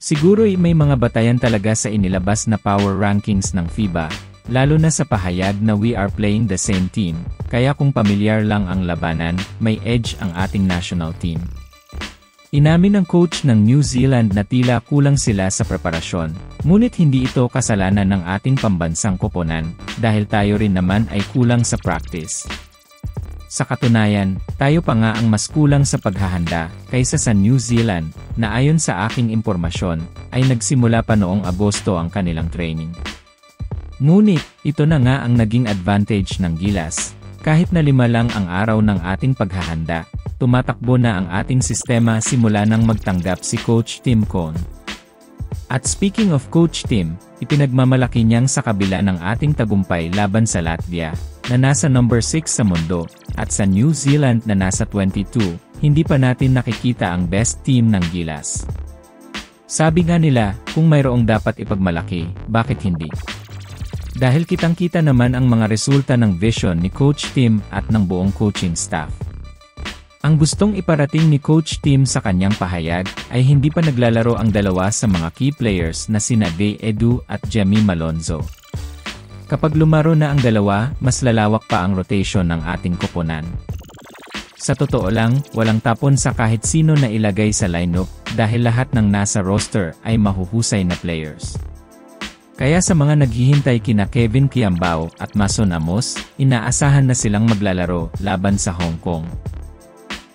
Siguro'y may mga batayan talaga sa inilabas na power rankings ng FIBA, lalo na sa pahayag na we are playing the same team, kaya kung pamilyar lang ang labanan, may edge ang ating national team. Inamin ng coach ng New Zealand na tila kulang sila sa preparasyon, ngunit hindi ito kasalanan ng ating pambansang koponan, dahil tayo rin naman ay kulang sa practice. Sa katunayan, tayo pa nga ang mas kulang sa paghahanda, kaysa sa New Zealand, na ayon sa aking impormasyon, ay nagsimula pa noong Agosto ang kanilang training. Ngunit, ito na nga ang naging advantage ng Gilas. Kahit na 5 lang ang araw ng ating paghahanda, tumatakbo na ang ating sistema simula nang magtanggap si Coach Tim Cone. At speaking of Coach Tim, ipinagmamalaki niyang sa kabila ng ating tagumpay laban sa Latvia, na nasa number 6 sa mundo, at sa New Zealand na nasa 22, hindi pa natin nakikita ang best team ng Gilas. Sabi nga nila, kung mayroong dapat ipagmalaki, bakit hindi? Dahil kitang-kita naman ang mga resulta ng vision ni Coach Tim at ng buong coaching staff. Ang gustong iparating ni Coach Tim sa kanyang pahayag ay hindi pa naglalaro ang dalawa sa mga key players na sina Day Edu at Jamie Malonzo. Kapag lumaro na ang dalawa, mas lalawak pa ang rotation ng ating koponan. Sa totoo lang, walang tapon sa kahit sino na ilagay sa lineup dahil lahat ng nasa roster ay mahuhusay na players. Kaya sa mga naghihintay kina Kevin Kiambao at Mason Amos, inaasahan na silang maglalaro laban sa Hong Kong.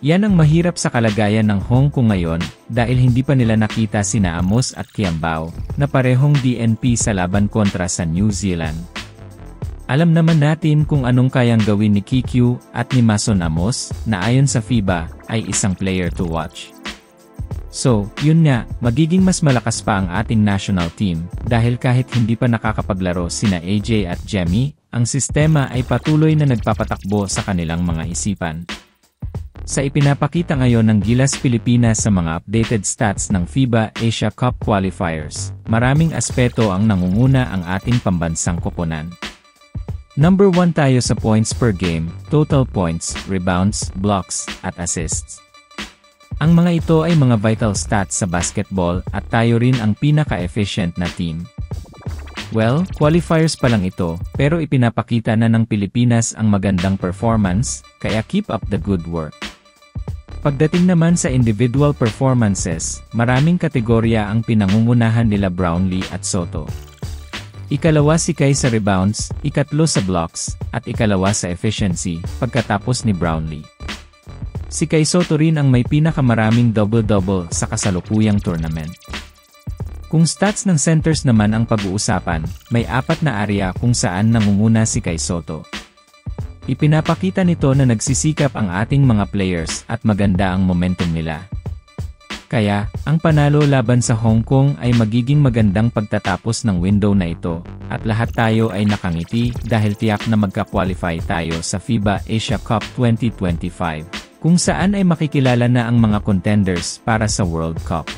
Yan ang mahirap sa kalagayan ng Hong Kong ngayon dahil hindi pa nila nakita sina Amos at Kiambao na parehong DNP sa laban kontra sa New Zealand. Alam naman natin kung anong kayang gawin ni Kikiu at ni Mason Amos na ayon sa FIBA ay isang player to watch. So, yun nga, magiging mas malakas pa ang ating national team dahil kahit hindi pa nakakapaglaro sina AJ at Jamie, ang sistema ay patuloy na nagpapatakbo sa kanilang mga isipan. Sa ipinapakita ngayon ng Gilas Pilipinas sa mga updated stats ng FIBA Asia Cup qualifiers, maraming aspeto ang nangunguna ang ating pambansang koponan. Number 1 tayo sa points per game, total points, rebounds, blocks, at assists. Ang mga ito ay mga vital stats sa basketball at tayo rin ang pinaka-efficient na team. Well, qualifiers pa lang ito, pero ipinapakita na ng Pilipinas ang magandang performance, kaya keep up the good work. Pagdating naman sa individual performances, maraming kategorya ang pinangungunahan nila Brownlee at Soto. Ikalawa si Kai sa rebounds, ikatlo sa blocks, at ikalawa sa efficiency, pagkatapos ni Brownlee. Si Kai Soto rin ang may pinakamaraming double-double sa kasalukuyang tournament. Kung stats ng centers naman ang pag-uusapan, may 4 na area kung saan nangunguna si Kai Soto. Ipinapakita nito na nagsisikap ang ating mga players at maganda ang momentum nila. Kaya, ang panalo laban sa Hong Kong ay magiging magandang pagtatapos ng window na ito, at lahat tayo ay nakangiti dahil tiyak na magka-qualify tayo sa FIBA Asia Cup 2025, kung saan ay makikilala na ang mga contenders para sa World Cup.